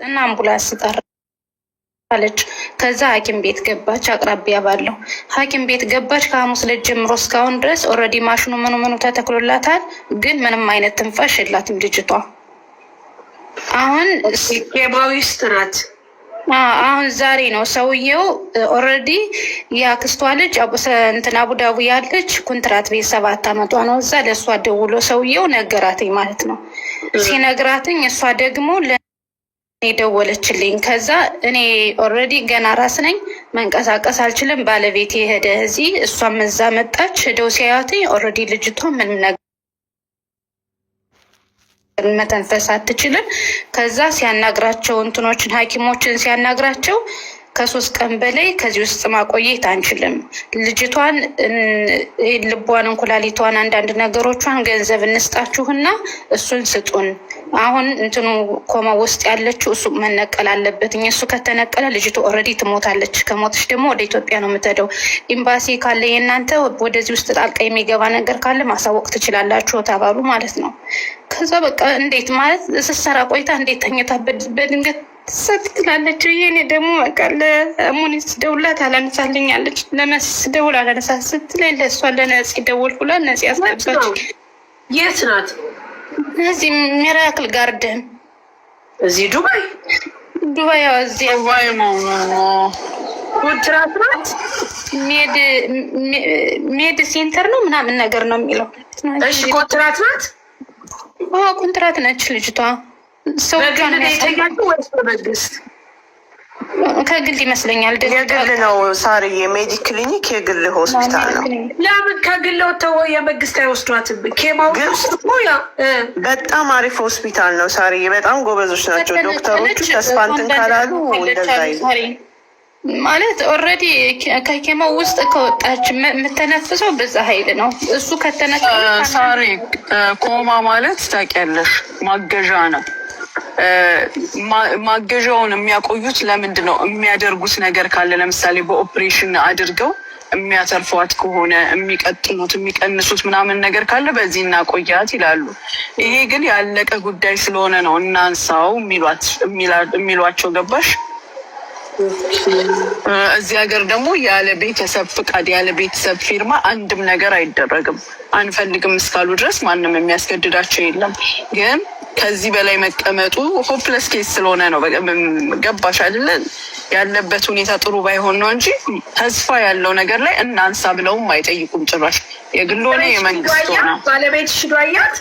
እና አምቡላንስ ጠራለች። ከዛ ሐኪም ቤት ገባች። አቅራቢያ ባለው ሐኪም ቤት ገባች። ከሐሙስ ዕለት ጀምሮ እስካሁን ድረስ ኦልሬዲ ማሽኑ ምኑ ተተክሎላታል፣ ግን ምንም አይነት ትንፋሽ የላትም ልጅቷ። አሁን ኬማዊስት ናት። አሁን ዛሬ ነው ሰውየው ኦልሬዲ የአክስቷ ልጅ እንትን አቡዳቡ ያለች ኮንትራት ቤት 7 ዓመቷ ነው። እዛ ለእሷ ደውሎ ሰውየው ነገራትኝ ማለት ነው። ሲነግራትኝ እሷ ደግሞ ደወለችልኝ። ከዛ እኔ ኦልሬዲ ገና ራስ ነኝ፣ መንቀሳቀስ አልችልም። ባለቤት የሄደ እዚህ እሷም እዛ መጣች። ሄደው ሲያዩትኝ ኦልሬዲ ልጅቷ ምንም ነገር መተንፈስ አትችልም። ከዛ ሲያናግራቸው እንትኖችን ሐኪሞችን ሲያናግራቸው ከ3 ቀን በላይ ከዚህ ውስጥ ማቆየት አንችልም። ልጅቷን ልቧን፣ እንኩላሊቷን፣ አንዳንድ ነገሮቿን ገንዘብ እንስጣችሁና እሱን ስጡን። አሁን እንትኑ ኮማ ውስጥ ያለችው እሱ መነቀል አለበት። እሱ ከተነቀለ ልጅቱ ኦልሬዲ ትሞታለች። ከሞተች ደግሞ ወደ ኢትዮጵያ ነው የምትሄደው። ኤምባሲ ካለ የእናንተ ወደዚህ ውስጥ ጣልቃ የሚገባ ነገር ካለ ማሳወቅ ትችላላችሁ ተባሉ ማለት ነው። ከዛ በቃ እንዴት ማለት ስትሰራ ቆይታ እንዴት ተኝታ በድንገት ሰት ትላለች። ይሄኔ ደግሞ በቃ ለሙኒስ ደውላት አላነሳልኛለች። ለመስ ደውል አላነሳ ስትለኝ ለእሷ ለነጽ ደውል ብላ ነጽ ያስገባች። የት ናት? እዚህ ሚራክል ጋርደን እዚህ ዱባይ ያው እዚህ ዱባይ ነው። ኮንትራት ናት። ሜድ ሴንተር ነው ምናምን ነገር ነው የሚለው። እሺ ኮንትራት ናት። ኮንትራት ነች ልጅቷ። ከግል ይመስለኛል። የግል ነው ሳሪ፣ የሜዲክ ክሊኒክ የግል ሆስፒታል ነው። ለምን ከግል ወጥተው የመንግስት አይወስዷትም? ኬማው በጣም አሪፍ ሆስፒታል ነው ሳሪ። በጣም ጎበዞች ናቸው ዶክተሮቹ። ተስፋ እንትን ካላሉ እንደዛ ማለት ኦልሬዲ ከኬማው ውስጥ ከወጣች የምተነፍሰው በዛ ኃይል ነው። እሱ ከተነቀ ሳሪ ኮማ ማለት ታውቂያለሽ ማገዣ ነው። ማገዣውን የሚያቆዩት ለምንድን ነው? የሚያደርጉት ነገር ካለ ለምሳሌ በኦፕሬሽን አድርገው የሚያተርፏት ከሆነ የሚቀጥሉት የሚቀንሱት ምናምን ነገር ካለ በዚህ እናቆያት ይላሉ። ይሄ ግን ያለቀ ጉዳይ ስለሆነ ነው እናንሳው የሚሏቸው። ገባሽ? እዚህ ሀገር ደግሞ ያለ ቤተሰብ ፍቃድ ያለ ቤተሰብ ፊርማ አንድም ነገር አይደረግም። አንፈልግም እስካሉ ድረስ ማንም የሚያስገድዳቸው የለም። ግን ከዚህ በላይ መቀመጡ ሆፕለስ ኬስ ስለሆነ ነው። ገባሽ አይደለ? ያለበት ሁኔታ ጥሩ ባይሆን ነው እንጂ ተስፋ ያለው ነገር ላይ እናንሳ ብለውም አይጠይቁም ጭራሽ። የግል ሆነ የመንግስት ሆነ ባለቤትሽ ዷያት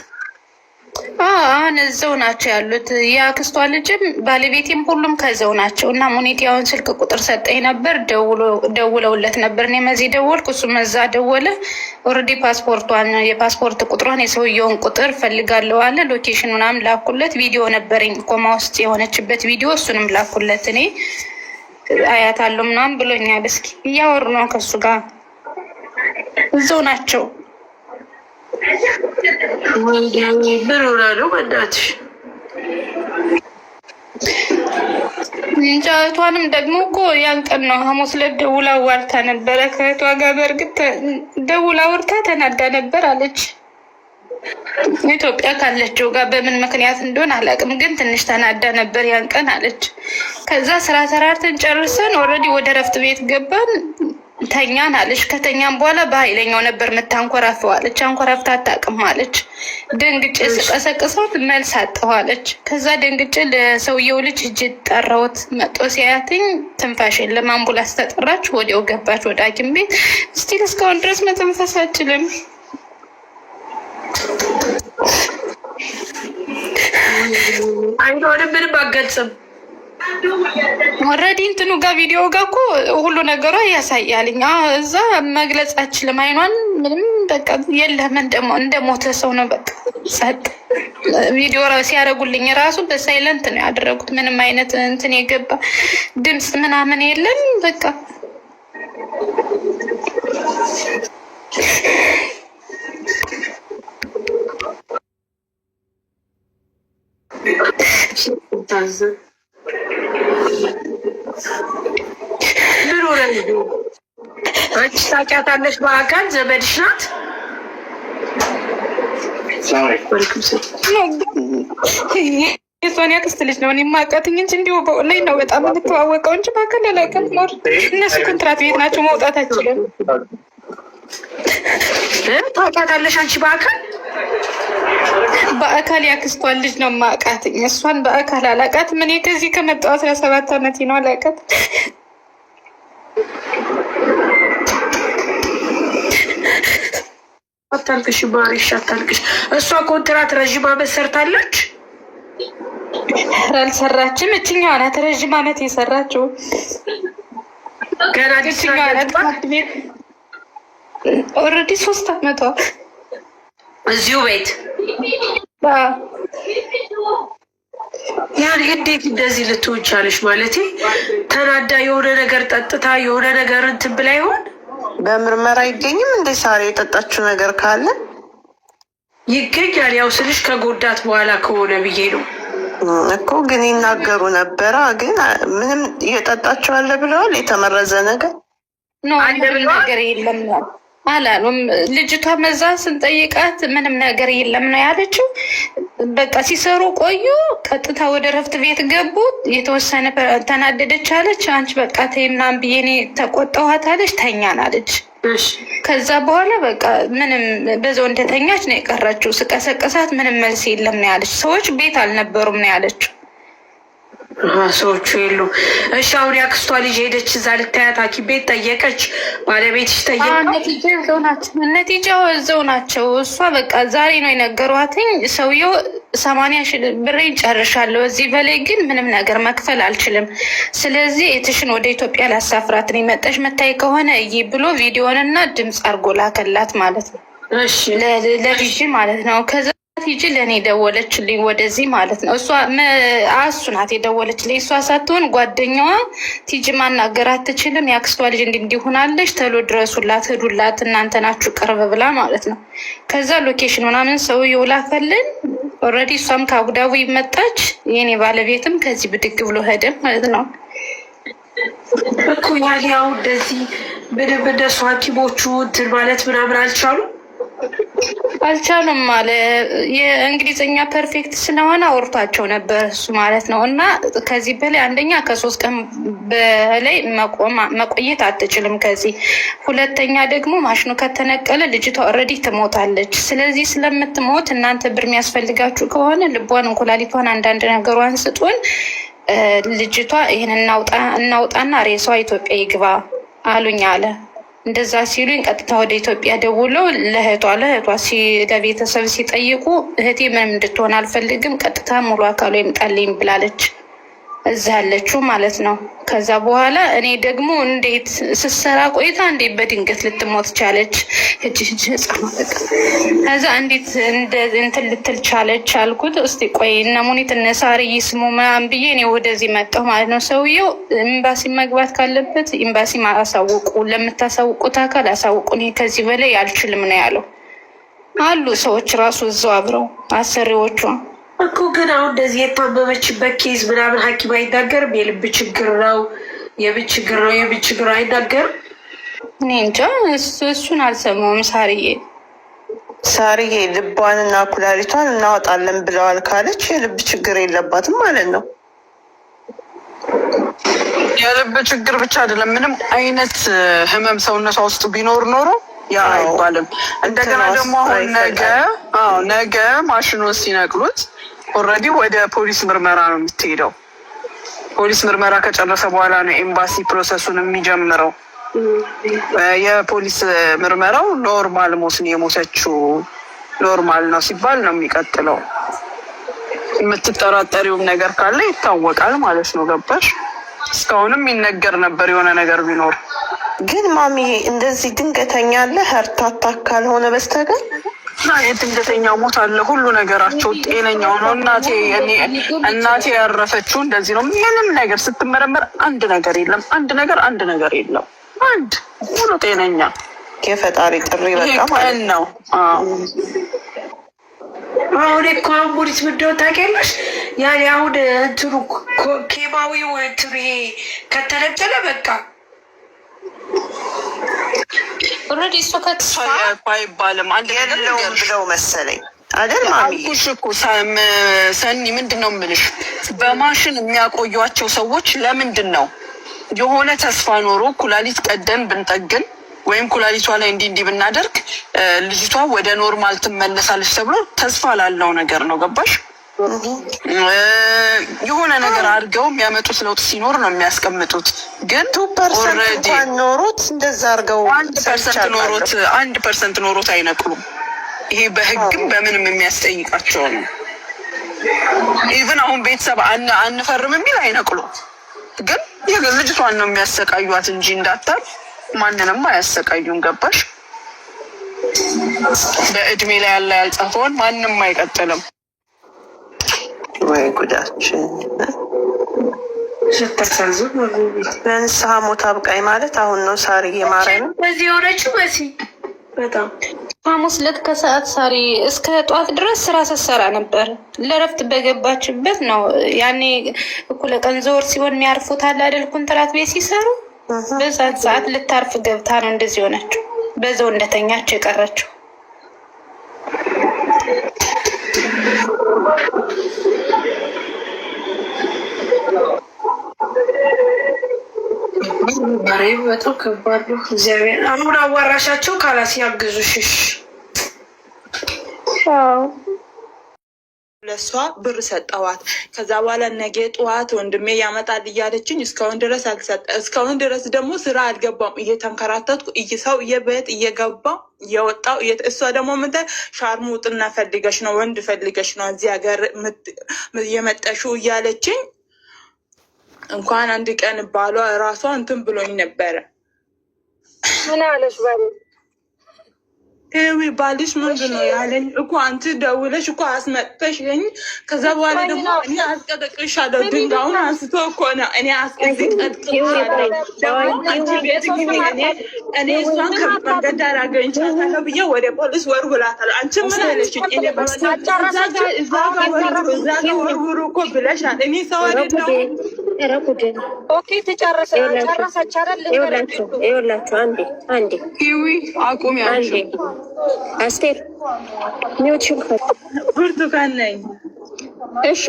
አሁን እዛው ናቸው ያሉት። የአክስቷ ልጅም ባለቤቴም ሁሉም ከዛው ናቸው። እና ሙኒቲያውን ስልክ ቁጥር ሰጠኝ ነበር፣ ደውለውለት ነበር። እኔም እዚህ ደወልኩ፣ እሱም እዛ ደወለ። ኦልሬዲ ፓስፖርቷን፣ የፓስፖርት ቁጥሯን፣ የሰውየውን ቁጥር ፈልጋለሁ አለ። ሎኬሽን ምናምን ላኩለት። ቪዲዮ ነበረኝ ኮማ ውስጥ የሆነችበት ቪዲዮ፣ እሱንም ላኩለት። እኔ አያታለሁ ምናምን ብሎኛል። እስኪ እያወሩ ነው ከሱ ጋር፣ እዛው ናቸው። ምን ሆና ነው በእናትሽ? እንጃ። እህቷንም ደግሞ እኮ ያን ቀን ነው ሐሙስ ዕለት ደውላ ዋርታ ነበረ ከእህቷ ጋር። በእርግጥ ደውላ ወርታ ተናዳ ነበር አለች። ኢትዮጵያ ካለችው ጋር በምን ምክንያት እንደሆነ አላውቅም፣ ግን ትንሽ ተናዳ ነበር ያን ቀን አለች። ከዛ ስራ ሰራርተን ጨርሰን ኦልሬዲ ወደ ረፍት ቤት ገባን፣ ተኛን አለች። ከተኛን በኋላ በኃይለኛው ነበር የምታንኮራፈው አለች። አንኮራፍታ አታውቅም አለች። ደንግጬ ስቀሰቅሰው መልስ አጣሁ አለች። ከዛ ደንግጬ ለሰውየው ልጅ እጅ ጠራሁት። መጦ ሲያያትኝ ትንፋሽ የለም። አምቡላንስ ተጠራች። ወዲያው ገባች ወደ ሐኪም ቤት። ስቲል እስካሁን ድረስ መተንፈስ አችልም። አይሆንም፣ ምንም አገልጽም። ወረዲ እንትኑ ጋር ቪዲዮ ጋር እኮ ሁሉ ነገሯ ያሳያልኝ። እዛ መግለጽ አችልም። አይኗን ምንም በቃ የለም፣ እንደሞተ ሰው ነው። በቃ ጸጥ። ቪዲዮ ሲያደርጉልኝ ራሱ በሳይለንት ነው ያደረጉት። ምንም አይነት እንትን የገባ ድምፅ ምናምን የለም። በቃ ምን ሆነ? አንቺ ታውቂያታለሽ? በአካል ዘመድሽ ናት? የሷን ያክስት ልጅ ነው እኔ የማውቃትኝ እንጂ እንዲሁ በኦንላይን ነው በጣም የምትዋወቀው እንጂ በአካል አላውቅም። ሞር እነሱ ኮንትራት ቤት ናቸው፣ መውጣት አይችልም። ታውቂያታለሽ አንቺ በአካል? በአካል ያክስቷን ልጅ ነው የማውቃትኝ። እሷን በአካል አላውቃትም። እኔ ከዚህ ከመጣሁ 17 ዓመቴ ነው። አላውቃት አታልቅሽ ማሪሽ፣ አታልቅሽ። እሷ ኮንትራት ረዥም ዓመት ሰርታለች። አልሰራችም። እችኛዋ ናት ረዥም ዓመት የሰራችው። ገና እችኛዋ ናት ቤት ኦልሬዲ 3 ዓመቷ እዚሁ ቤት። ያን እንዴት እንደዚህ ልትሆን ቻለሽ? ማለቴ ተናዳ የሆነ ነገር ጠጥታ የሆነ ነገር እንትን ብላ ይሆን? በምርመራ አይገኝም እንደ ሳሪ የጠጣችው ነገር ካለ ይገኛል። ያው ስልሽ ከጎዳት በኋላ ከሆነ ብዬ ነው እኮ። ግን ይናገሩ ነበረ። ግን ምንም እየጠጣችው አለ ብለዋል። የተመረዘ ነገር ነገር የለም አላሉም። ልጅቷ መዛ ስንጠይቃት ምንም ነገር የለም ነው ያለችው። በቃ ሲሰሩ ቆዩ። ቀጥታ ወደ ረፍት ቤት ገቡ። የተወሰነ ተናደደች አለች። አንቺ በቃ ተይ ምናምን ብዬ እኔ ተቆጣኋት አለች። ተኛን አለች። ከዛ በኋላ በቃ ምንም በዛው እንደተኛች ነው የቀረችው። ስቀሰቀሳት ምንም መልስ የለም ነው ያለች። ሰዎች ቤት አልነበሩም ነው ያለችው። ሰዎቹ የሉ። እሺ አሁን ያክስቷ ልጅ ሄደች እዛ ልታያት ሐኪም ቤት ጠየቀች። ባለቤትሽ ጠየቀ? ነቲጃው እዛው ናቸው። እሷ በቃ ዛሬ ነው የነገሯትኝ። ሰውየው 80 ሺህ ብሬን ጨርሻለሁ፣ እዚህ በላይ ግን ምንም ነገር መክፈል አልችልም። ስለዚህ የትሽን ወደ ኢትዮጵያ ላሳፍራት ነው መጠሽ መታይ ከሆነ እይ ብሎ ቪዲዮንና ድምፅ አርጎ ላከላት ማለት ነው። ለቲጂ ማለት ነው። ከዛ ቲጂ ለእኔ ደወለችልኝ ወደዚህ ማለት ነው። እሷ አሱ ናት የደወለችልኝ። እሷ ሳትሆን ጓደኛዋ ቲጂ ማናገር አትችልም፣ ያክስቷ ልጅ እንዲሆናለች፣ ተሎ ድረሱላት፣ ሂዱላት፣ እናንተ ናችሁ ቅርብ ብላ ማለት ነው። ከዛ ሎኬሽን ምናምን ሰውዬው ላከልን። ኦልሬዲ እሷም ከአቡዳቡ መጣች። የኔ ባለቤትም ከዚህ ብድግ ብሎ ሄደ ማለት ነው እኮ። ያው እንደዚህ ምንም እነሱ ሐኪሞቹ እንትን ማለት ምናምን አልቻሉም አለ። የእንግሊዝኛ ፐርፌክት ስለሆነ አውርቷቸው ነበር እሱ ማለት ነው። እና ከዚህ በላይ አንደኛ ከ3 ቀን በላይ መቆየት አትችልም ከዚህ። ሁለተኛ ደግሞ ማሽኑ ከተነቀለ ልጅቷ ኦልሬዲ ትሞታለች። ስለዚህ ስለምትሞት እናንተ ብር የሚያስፈልጋችሁ ከሆነ ልቧን፣ እንኩላሊቷን፣ አንዳንድ ነገሯን ስጡን፣ ልጅቷ ይህን እናውጣና ሬሷ ኢትዮጵያ ይግባ አሉኝ አለ። እንደዛ ሲሉኝ ቀጥታ ወደ ኢትዮጵያ ደውለው ለእህቷ ለቤተሰብ ሲጠይቁ እህቴ ምንም እንድትሆን አልፈልግም፣ ቀጥታ ሙሉ አካሉ ይምጣልኝ ብላለች፣ እዛ ያለችው ማለት ነው። ከዛ በኋላ እኔ ደግሞ እንዴት ስትሰራ ቆይታ እንዴት በድንገት ልትሞት ቻለች? ከዛ እንዴት እንትን ልትል ቻለች አልኩት። እስቲ ቆይ እነ ሙኒት እነ ሳሪ ይስሙ ምናምን ብዬ እኔ ወደዚህ መጣሁ ማለት ነው። ሰውየው ኤምባሲ መግባት ካለበት ኤምባሲ አሳውቁ፣ ለምታሳውቁት አካል አሳውቁ፣ እኔ ከዚህ በላይ አልችልም ነው ያለው። አሉ ሰዎች ራሱ እዛው አብረው አሰሪዎቿ እኮ። ግን አሁን እንደዚህ የታመመችበት ኬዝ ምናምን ሐኪም አይናገርም? የልብ ችግር ነው የምን ችግር ነው አይናገርም? እኔ እንጃ እሱን አልሰማሁም። ሳርዬ ልቧንና ኩላሊቷን እናወጣለን ብለዋል ካለች የልብ ችግር የለባትም ማለት ነው። የልብ ችግር ብቻ አይደለም፣ ምንም አይነት ህመም ሰውነቷ ውስጥ ቢኖር ኖሮ ያ አይባልም። እንደገና ደግሞ አሁን ነገ ማሽኑን ሲነቅሉት ኦልሬዲ ወደ ፖሊስ ምርመራ ነው የምትሄደው። ፖሊስ ምርመራ ከጨረሰ በኋላ ነው ኤምባሲ ፕሮሰሱን የሚጀምረው። የፖሊስ ምርመራው ኖርማል ሞትን የሞተችው ኖርማል ነው ሲባል ነው የሚቀጥለው። የምትጠራጠሪውም ነገር ካለ ይታወቃል ማለት ነው። ገባሽ? እስካሁንም ይነገር ነበር የሆነ ነገር ቢኖር። ግን ማሚ እንደዚህ ድንገተኛ አለ ሀርታታ ካልሆነ በስተቀር የድንገተኛ ሞት አለ። ሁሉ ነገራቸው ጤነኛው ነው። እናቴ ያረፈችው እንደዚህ ነው። ምንም ነገር ስትመረመር አንድ ነገር የለም። አንድ ነገር የለም። አንድ ሙሉ ጤነኛ የፈጣሪ ጥሪ በቃ ማለት ነው። አሁን እኮ ሙኒት ምንድነው ታውቂያለሽ? ያኔ አሁን እንትኑ ኬማዊው እንትኑ ይሄ ከተነጠለ በቃ ኦልሬዲ እሱ አይባልም። አንድ የለውም ብለው መሰለኝ አይደል ማሚ? አልኩሽ እኮ ሰኒ ምንድን ነው የምልሽ፣ በማሽን የሚያቆዩቸው ሰዎች ለምንድን ነው የሆነ ተስፋ ኖሮ ኩላሊት ቀደን ብንጠግን ወይም ኩላሊቷ ላይ እንዲህ ብናደርግ ልጅቷ ወደ ኖርማል ትመለሳለች ተብሎ ተስፋ ላለው ነገር ነው። ገባሽ? የሆነ ነገር አድርገው የሚያመጡት ለውጥ ሲኖር ነው የሚያስቀምጡት። ግን 2% ኖሮት እንደዛ አድርገው 1% ኖሮት አይነቅሉም። ይሄ በህግም በምንም የሚያስጠይቃቸው ነው። ኢቭን አሁን ቤተሰብ አንፈርም የሚል አይነቅሉም። ግን ልጅቷን ነው የሚያሰቃዩት እንጂ እንዳታል ማንንም አያሰቃዩም። ገባሽ? በእድሜ ላይ ያለ ያልጻፈውን ማንም አይቀጥልም። ወይ ጉዳችን ስተሳዝን ለንስሐ ሞት አብቃኝ ማለት አሁን ነው። ሳርዬ ማርያም በዚህ የሆነችው በዚህ በጣም ሐሙስ ዕለት ከሰዓት ሳሪ እስከ ጠዋት ድረስ ስራ ስትሰራ ነበር። ለረፍት በገባችበት ነው። ያኔ እኩለ ቀን ዘወር ሲሆን የሚያርፉት አለ አይደል? ኮንትራት ቤት ሲሰሩ በዛት ሰዓት ልታርፍ ገብታ ነው እንደዚህ ሆነችው። በዛው እንደተኛች የቀረችው። በጣም ከባድ ነው። እግዚአብሔር አሁን አዋራሻቸው ካላስ ያግዙሽሽ። ለሷ ብር ሰጠዋት። ከዛ በኋላ ነገ ጠዋት ወንድሜ ያመጣል እያለችኝ እስካሁን ድረስ ደግሞ ስራ አልገባም። እየተንከራተትኩ ሰው የቤት እየገባው እየወጣው እሷ ደግሞ ምንተ ሻርሙጥና ፈልገሽ ነው ወንድ ፈልገሽ ነው እዚህ ሀገር የመጠሽው እያለችኝ እንኳን አንድ ቀን ባሏ ራሷ እንትን ብሎኝ ነበረ። ምን አለሽ ባል? ባልሽ ምንድን ነው ያለኝ እኮ አንቺ ደውለሽ እኮ አስመጥተሽኝ። ከዛ በኋላ ደግሞ እኔ አስቀጠቅሻለሁ። ድንጋዩን አንስቶ እኮ ነው እኔ አስቀጥቅሻለሁ። ደግሞ አንቺ ቤት ጊዜ እኔ እሷን ከመንገድ ዳር አገኝቻታለሁ ብዬ ወደ ፖሊስ ወርውራታለሁ። አንቺ ምን አለሽኝ? እኔ እዛ ጋር ወርውሩ እኮ ብለሻል። እኔ ሰው አይደለሁም። ኦኬ ጨረሰች አይደል? ይኸውላችሁ አንዴ ሂዊ አቁሚ አንቺ አስቴር ሚውት ሽንፈት ብርቱካን ነኝ። እሺ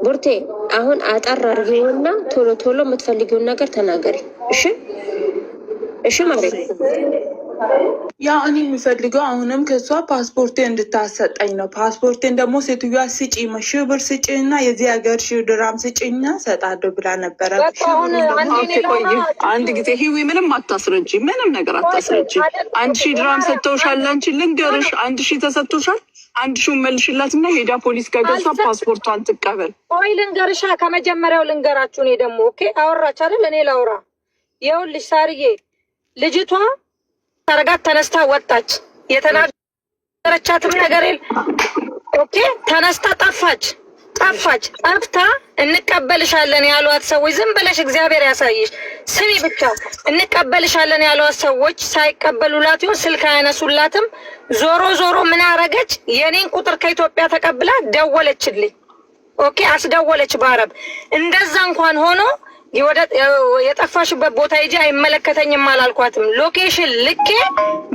ቡርቴ አሁን አጠር አድርጊውና ቶሎ የምትፈልጊውን ነገር ተናገሪ። እሺ ማለት ያ እኔ የሚፈልገው አሁንም ከሷ ፓስፖርቴ እንድታሰጠኝ ነው። ፓስፖርቴን ደግሞ ሴትዮዋ ስጪ፣ 1000 ብር ስጪ እና የዚህ ሀገር 1000 ድራም ስጪና ሰጣለሁ ብላ ነበረ። አንድ ጊዜ ሂዊ ምንም አታስረጂ፣ ምንም ነገር አታስረጂ። 1000 ድራም ሰጥተውሻል። አንቺ ልንገርሽ 1000 ተሰጥቶሻል። 1000 መልሽላትና ሄዳ ፖሊስ ጋር ገብታ ፓስፖርቷን ትቀበል። ቆይ ልንገርሻ፣ ከመጀመሪያው ልንገራችሁ። እኔ ደግሞ ኦኬ አወራች አይደል? እኔ ላውራ። ይኸውልሽ ሳርዬ ልጅቷ ተረጋት ተነስታ ወጣች። የተናገረቻትም ነገር የለ። ኦኬ ተነስታ ጠፋች። ጠፍታ እንቀበልሻለን ያሏት ሰዎች ዝም ብለሽ እግዚአብሔር ያሳይሽ። ስሚ ብቻ እንቀበልሻለን ያሏት ሰዎች ሳይቀበሉላት ይሁን ስልክ አያነሱላትም። ዞሮ ምን አረገች? የኔን ቁጥር ከኢትዮጵያ ተቀብላ ደወለችልኝ። ኦኬ አስደወለች በአረብ። እንደዛ እንኳን ሆኖ የጠፋሽበት ቦታ ሂጂ አይመለከተኝም አላልኳትም። ሎኬሽን ልኬ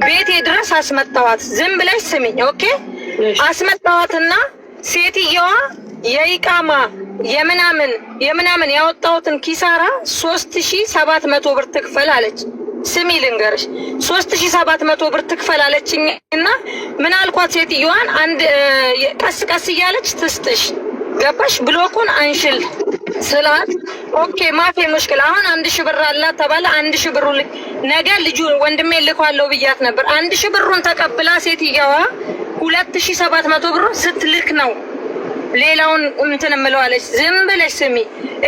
ቤቴ ድረስ አስመጣዋት። ዝም ብለሽ ስሚኝ ኦኬ። አስመጣዋትና ሴትየዋ የኢቃማ የምናምን ያወጣሁትን ኪሳራ 3700 ብር ትክፈል አለች። ስሚ ልንገርሽ 3700 ብር ትክፈል አለችኝ እና ምን አልኳት ሴትዮዋን አንድ ቀስ እያለች ትስጥሽ ገባሽ ብሎኩን አንሽል ስላት ኦኬ ማፌ ሙሽክል አሁን 1000 ብር አላት ተባለ። 1000 ብሩ ነገ ልጁ ወንድሜ ልኳለው ብያት ነበር። 1000 ብሩን ተቀብላ ሴትየዋ 2700 ብሩን ስትልክ ነው ሌላውን እንትን እምለዋለች። ዝም ብለሽ ስሚ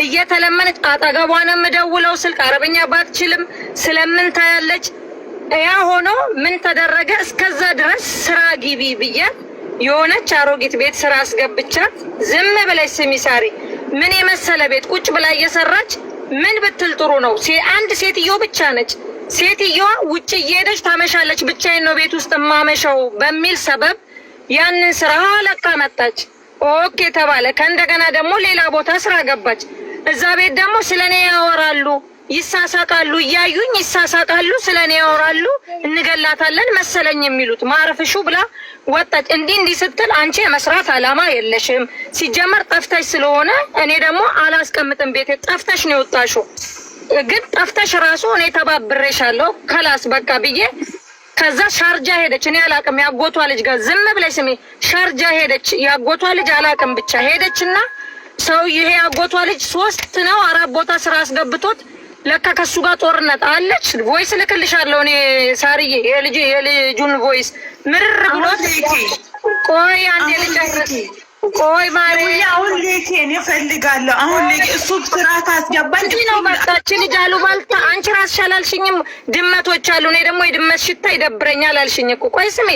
እየተለመነች አጠገቧን የምደውለው ስልክ አረበኛ ባትችልም ስለምን ታያለች። ያ ሆኖ ምን ተደረገ? እስከዛ ድረስ ስራ ግቢ ብያት የሆነች አሮጊት ቤት ስራ አስገብቻት ዝም ብለሽ ስሚ ሳሪ ምን የመሰለ ቤት ቁጭ ብላ እየሰራች ምን ብትል ጥሩ ነው? አንድ ሴትዮ ብቻ ነች። ሴትዮዋ ውጭ እየሄደች ታመሻለች። ብቻዬን ነው ቤት ውስጥ ማመሻው በሚል ሰበብ ያንን ስራ ለቃ መጣች። ኦኬ ተባለ። ከእንደገና ደግሞ ሌላ ቦታ ስራ ገባች። እዛ ቤት ደግሞ ስለኔ ያወራሉ ይሳሳቃሉ፣ እያዩኝ ይሳሳቃሉ፣ ስለኔ ያወራሉ፣ እንገላታለን መሰለኝ የሚሉት ማረፍሹ ብላ ወጣች። እንዲህ ስትል አንቺ የመስራት አላማ የለሽም፣ ሲጀመር ጠፍተሽ ስለሆነ እኔ ደግሞ አላስቀምጥም ቤቴ። ጠፍተሽ ነው የወጣሽው፣ ግን ጠፍተሽ ራሱ እኔ ተባብሬሻለሁ ከላስ በቃ ብዬ ከዛ ሻርጃ ሄደች። እኔ አላቅም ያጎቷ ልጅ ጋር ዝም ብለሽ ስሜ ሻርጃ ሄደች። ያጎቷ ልጅ አላቅም ብቻ ሄደችና ሰው ይሄ ያጎቷ ልጅ 3 ነው 4 ቦታ ስራ አስገብቶት ለካ ከሱ ጋር ጦርነት አለች። ቮይስ ልክልሻለሁ እኔ ሳርዬ የልጁን ቮይስ ምርር ብሎት። ቆይ አንዴ ልጨርስ። ቆይ ማሪ አሁን ሌኬ እኔ እፈልጋለሁ። አሁን ሌኬ እሱ ስራ ታስገባኝ ነው መጣች ልጅ አሉ ባልታ። አንቺ ራስሽ አላልሽኝም ድመቶች አሉ። እኔ ደግሞ የድመት ሽታ ይደብረኛል አልሽኝ እኮ። ቆይ ስሜ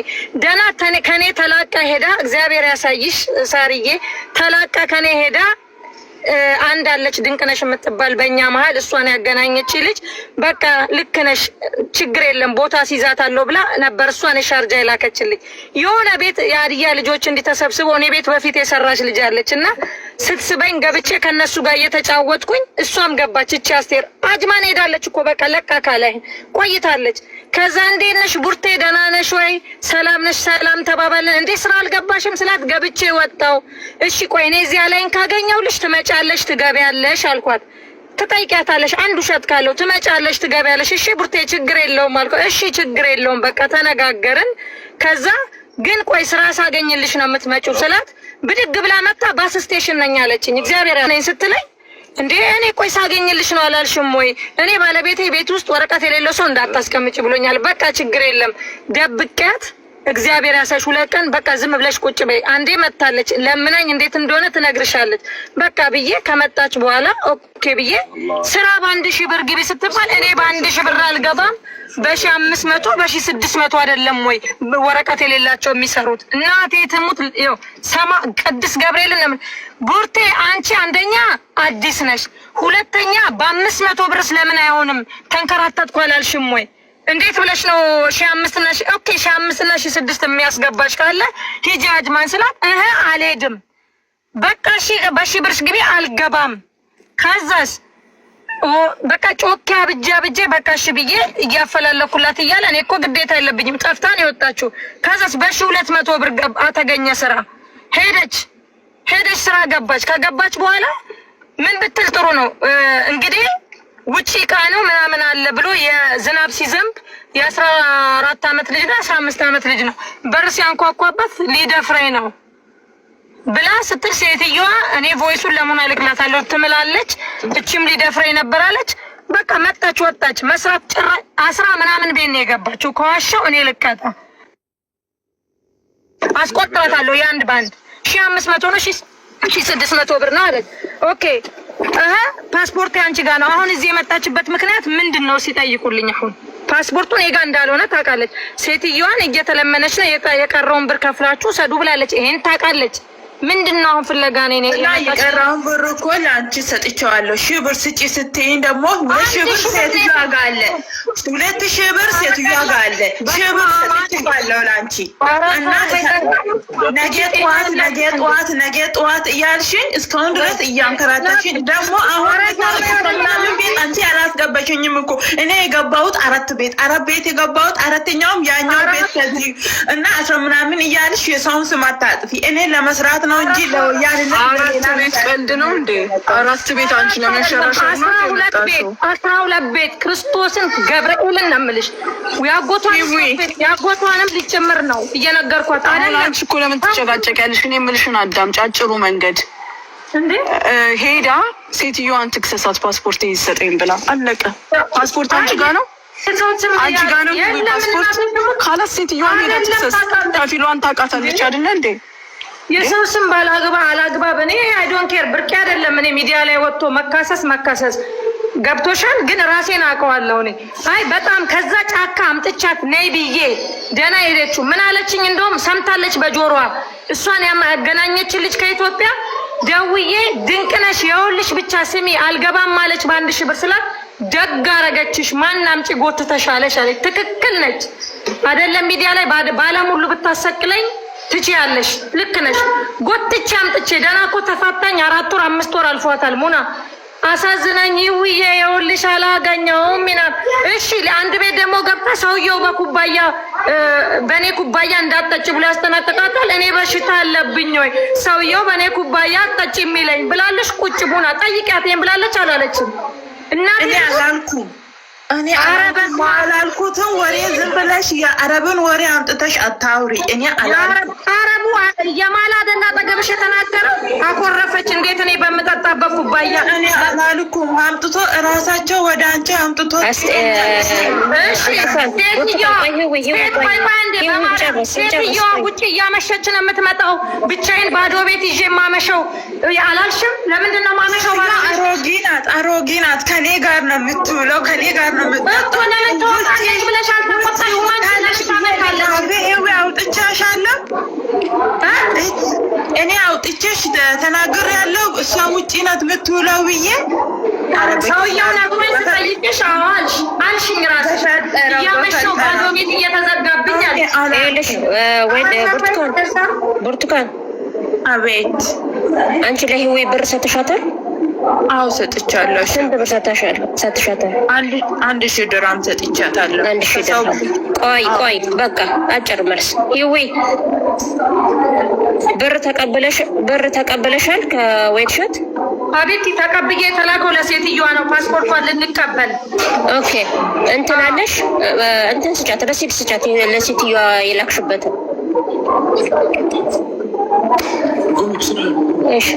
ደህና ከኔ ተላቃ ሄዳ እግዚአብሔር ያሳይሽ ሳርዬ፣ ተላቃ ከኔ ሄዳ አንድ አለች ድንቅነሽ የምትባል በእኛ መሀል እሷን ያገናኘች ልጅ በቃ ልክ ነሽ ችግር የለም ቦታ ሲይዛታለሁ ብላ ነበር። እሷን ሻርጃ የላከችልኝ የሆነ ቤት የሀዲያ ልጆች እንዲተሰብስበው እኔ ቤት በፊት የሰራች ልጅ አለች እና ስትስበኝ ገብቼ ከነሱ ጋር እየተጫወትኩኝ እሷም ገባች። እቺ አስቴር አጅማን ሄዳለች እኮ በቃ ለቃ ካላይ ቆይታለች። ከዛ እንዴት ነሽ ቡርቴ ደህና ነሽ ወይ ሰላም ነሽ ሰላም ተባባልን። እንዴ ስራ አልገባሽም ስላት ገብቼ ወጣው። እሺ ቆይ እኔ እዚያ ላይን ካገኘሁልሽ ትመጫለሽ ትገቢያለሽ አልኳት። ትጠይቂያታለሽ አንድ ውሸት ካለው ትመጫለሽ ትገቢያለሽ። እሺ ቡርቴ ችግር የለውም አልኳት። እሺ ችግር የለውም በቃ ተነጋገርን። ከዛ ግን ቆይ ስራ ሳገኝልሽ ነው የምትመጪው ስላት ብድግ ብላ መጣ። ባስ ስቴሽን ነኝ አለችኝ። እግዚአብሔር ነኝ ስትለኝ እንዴ እኔ ቆይ ሳገኝልሽ ነው አላልሽም ወይ? እኔ ባለቤቴ ቤት ውስጥ ወረቀት የሌለው ሰው እንዳታስቀምጪ ብሎኛል። በቃ ችግር የለም ደብቄያት እግዚአብሔር ያሳሽ 2 ቀን በቃ ዝም ብለሽ ቁጭ በይ። አንዴ መጣለች ለምናኝ እንዴት እንደሆነ ትነግርሻለች በቃ ብዬ ከመጣች በኋላ ኦኬ ብዬ ስራ በ1000 ብር ግቢ ስትባል እኔ በ1000 ብር አልገባም በ1500 በ1600 አይደለም ወይ ወረቀት የሌላቸው የሚሰሩት? እናቴ ትሙት ይኸው ሰማ ቅዱስ ገብርኤልን ለምን ቡርቴ አንቺ አንደኛ አዲስ ነሽ፣ ሁለተኛ በ500 ብር ስለምን አይሆንም ተንከራተትኩ አላልሽም ወይ? እንዴት ብለሽ ነው 1500 እና ኦኬ 1500 እና 1600 የሚያስገባሽ ካለ ሂጂ አጅማን ስላት አልሄድም በቃ እሺ በሺህ ብርሽ ግቢ አልገባም። ከዛስ በቃ ጮኪያ ብጃ በቃ እሺ ብዬ እያፈላለኩላት እያለ እኔ እኮ ግዴታ የለብኝም ጠፍታ ነው የወጣችው። ከዛስ በ200 ብር አተገኘ ስራ ሄደች ስራ ገባች። ከገባች በኋላ ምን ብትል ጥሩ ነው እንግዲህ ውጪ ዕቃ ነው ምናምን አለ ብሎ የዝናብ ሲዘንብ የ14 ዓመት ልጅ ነው 15 ዓመት ልጅ ነው በር ሲያንኳኳበት ሊደፍረኝ ነው ብላ ስትል ሴትዮዋ እኔ ቮይሱን ለምን አልክላታለሁ ትምላለች። እቺም ሊደፍረኝ ነበር አለች። በቃ መጣች ወጣች። መስራት ጭራ 10 ምናምን ቤት ነው የገባችው። ከዋሻው እኔ ልቀጣ አስቆጥራታለሁ የአንድ ባንድ 1500 ነው 1600 ብር ነው አለች። ኦኬ ፓስፖርት አንቺ ጋር ነው። አሁን እዚህ የመጣችበት ምክንያት ምንድነው ሲጠይቁልኝ አሁን ፓስፖርቱ እኔ ጋር እንዳልሆነ ታውቃለች። ሴትዮዋን እየተለመነች ነው የቀረውን ብር ከፍላችሁ ሰዱ ብላለች። ይሄን ታውቃለች። ምንድነው አሁን ፍለጋ ነኝ እኔ የቀረውን ብር እኮ ለአንቺ ሰጥቼዋለሁ። 1000 ብር ስጪ ስትይኝ ደግሞ 2000 ብር ሴትዮዋ ጋር አለ 2000 ብር ሴትዮዋ ጋር አለ 1000 ብር ሰጥቼዋለሁ ለአንቺ እና ነገ ጠዋት እያልሽኝ እስካሁን ድረስ እያንከራተሽኝ ደግሞ አሁን ምናምን ቤት አንቺ አላስገባሽኝም እኮ እኔ የገባሁት 4 ቤት የገባሁት 4ኛውም ያኛው ቤት ከዚህ እና 10 ምናምን እያልሽ የሰውን ስም አታጥፊ። እኔ ለመስራት ነው እንጂ ለወያኔ 4 ቤት ቀልድ ነው እንዴ? 4 ቤት አንቺ ለመሸራሸር ነው? 12 ቤት ክርስቶስን ገብርኤልን ነው የምልሽ። ያጎቷንም ሊጨምር ነው እየነገርኳት አይደል? አንቺ እኮ ለምን ትጨቃጨቂያለሽ? እኔ የምልሽን አዳምጪ። አጭሩ መንገድ እንዴ ሄዳ ሴትዮዋን ትክሰሳት ፓስፖርት ይሰጠኝ ብላ አለቀ። ፓስፖርት አንቺ ጋር ነው አንቺ ጋር ነው ፓስፖርት ካላት ሴትዮዋን ሄዳ ትክሰስ። ከፊሏን ታውቃታለች አይደለ እንዴ? የሰው ስም አላግባብ እኔ አይ ዶንት ኬር ብርቅ አይደለም። እኔ ሚዲያ ላይ ወጥቶ መካሰስ ገብቶሻል። ግን ራሴን አውቀዋለሁ እኔ አይ በጣም ከዛ ጫካ አምጥቻት ነይ ብዬ ደህና ሄደችው። ምን አለችኝ? እንደውም ሰምታለች በጆሮዋ እሷን ያገናኘች ልጅ ከኢትዮጵያ ደውዬ ድንቅነሽ የውልሽ ብቻ ስሚ አልገባም ማለች በ1000 ብር ስላት ደግ አረገችሽ ማን አምጪ ጎትተሻለሽ አለች። ትክክል ነች አይደለም? ሚዲያ ላይ ባለም ሁሉ ብታሰቅለኝ ትችያለሽ። ልክ ነሽ። ጎትቼ አምጥቼ ደህና እኮ ተፋታኝ 4 ወር 5 ወር አልፏታል። ሙና አሳዝናኝ ውዬ የውልሽ አላገኘውም ይናል። እሺ ለአንድ ቤት ደግሞ ገብታ ሰውየው በኩባያ በእኔ ኩባያ እንዳትጠጪ ብሎ ያስጠነቅቃታል። እኔ በሽታ አለብኝ ወይ ሰውየው በእኔ ኩባያ አትጠጪ የሚለኝ ብላለች። ቁጭ ቡና ጠይቂያት ብላለች አላለችም? እና እኔ አላልኩም እኔ አላልኩትም። ወሬ ዝም ብለሽ የአረብን ወሬ አምጥተሽ አታውሪ። እኔ አላልኩም። አረቡ የማላደና አጠገብሽ የተናገረው አኮረፈች። እንዴት እኔ በምጠጣበት ኩባያ እኔ አላልኩም። አምጥቶ እራሳቸው ወደ አንቺ አምጥቶ ሴትዮዋ ውጭ እያመሸች ነው የምትመጣው። ብቻዬን ባዶ ቤት ይዤ የማመሸው አላልሽም? ለምንድን ነው የማመሸው? አሮጊ ናት። ከኔ ጋር ነው የምትውለው፣ ከኔ ጋር ነው የምትጠጣው። አውጥቻሻለሁ፣ እኔ አውጥቼሽ ተናግሬያለሁ። እሷ ውጪ ናት የምትውለው ብዬ ሰውየውን አግባኝ ስጠይቅሽ አልሽኝ። እራስሽ እያመሸው ባዶ ቤት እየተዘጋብኝ አለሽ። ብርቱካን አቤት። አንቺ ለህዌ ብር ሰጥሻታል? አዎ ሰጥቻለሁ። ስንት ብር ሰጥሻታል? 1000 ድራም ሰጥቻታለሁ። 1000 ድራም። ቆይ በቃ አጭር መልስ። ህዌ ብር ተቀበለሻል ከወይን እሸት? አቤት ተቀብዬ የተላከው ለሴትዮዋ ነው። ፓስፖርቷን ልንቀበል። ኦኬ እንትን አለሽ? እንትን ስጫት፣ ረሲድ ስጫት ለሴትዮዋ የላክሽበትን። እሺ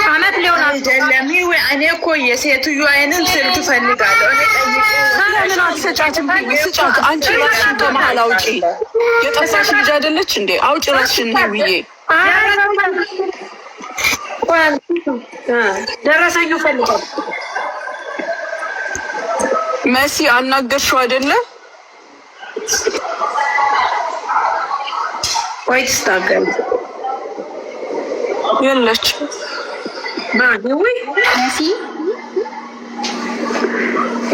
አመት ሊሆን አይደለም። እኔ እኮ የሴትዮዋን ስልክ ፈልጋለሁ። ለምን አትሰጫትም? ስጫት። አንቺ ራስሽን ከመሀል አውጪ። የጠፋሽ ልጅ አይደለች እንዴ? አውጪ ራስሽን ብዬ ደረሰኙ ፈልጋል። መሲ አናገርሽው አይደለ? ወይ ትስታገል የለች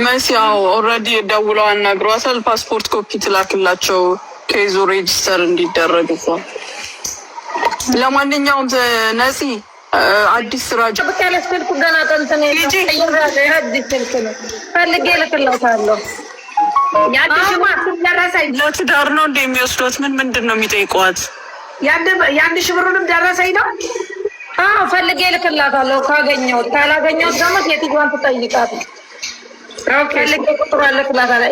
መሲ ኦልሬዲ ደውለው አናግሯታል። ፓስፖርት ኮፒ ትላክላቸው ከይዞ ሬጅስተር እንዲደረግ እኮ። ለማንኛውም ነፂ አዲስ ስራ ስልኩ ገና ጠንትን ፈልጌ ልክላታለሁ። ለትዳር ነው እንደ የሚወስዷት? ምንድን ነው የሚጠይቋት? የአንድ ሺህ ብሩንም ደረሰኝ ነው። ፈልጌ ልክላታለሁ ካገኘሁት። ካላገኘሁት ደግሞ ሴትዮዋን ትጠይቃት። ፈልጌ ቁጥሯን ልክላታለሁ።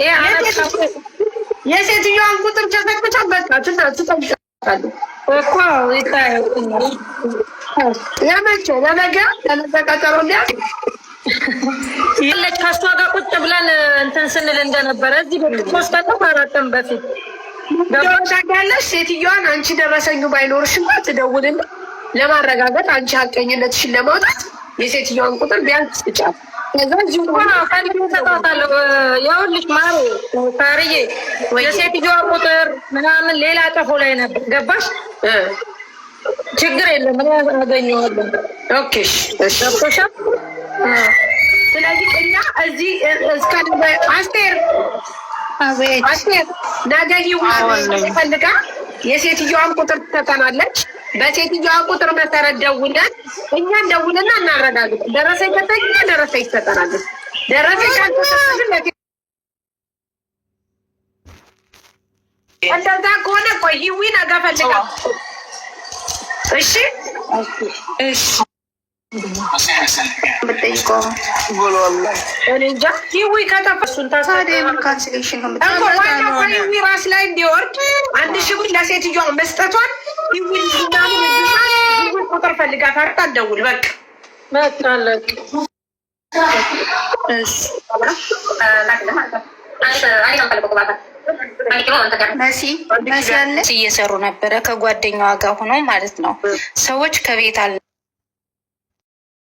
የሴትዮዋን ቁጥር ጨበጫ በቃ ትጠይቃታለሁ እኮ ይታያል። ለነገ ቀጠሮ ይለች ከእሷ ጋር ቁጭ ብለን እንትን ስንል እንደነበረ እዚህ በፊት 3 ቀን 4 ቀን በፊት ያለሽ ሴትዮዋን አንቺ ደረሰኙ ባይኖርሽም ትደውልና ለማረጋገጥ አንቺ ሀቀኝነትሽን ለማውጣት የሴትዮዋን ቁጥር ቢያንስ ስጫት። ከዛ እዚሁ ፈልጌ እሰጣታለሁ። ይኸውልሽ ማሩ ታርዬ የሴትዮዋ ቁጥር ምናምን ሌላ ጠፎ ላይ ነበር። ገባሽ? ችግር የለም እኔ አገኘዋለሁ። ኦኬ ገብቶሻል? ስለዚህ እኛ እዚህ እስከ አስቴር ነገ ፈልጋ የሴትዮዋን ቁጥር ትሰጠናለች። በሴትዮዋ ቁጥር መሰረት ደውለን እኛን ደውልና እናረጋግጥ። ደረሰኝ ከተኛ ደረሰኝ ትሰጠናለች። ደረሰኝ ካልተሰጠን እንደዛ ከሆነ ቆይ ይዊ ነገ ፈልጋ። እሺ እንጃ ሂዊ ከተፈሱን ሂዊ ራስ ላይ እንዲወርድ 1000 ብር ለሴትዮዋ መስጠቷን ሂዊ ቁጥር ፈልጋት አታደውል። በቃ እየሰሩ ነበረ ከጓደኛዋ ጋር ሆኖ ማለት ነው። ሰዎች ከቤት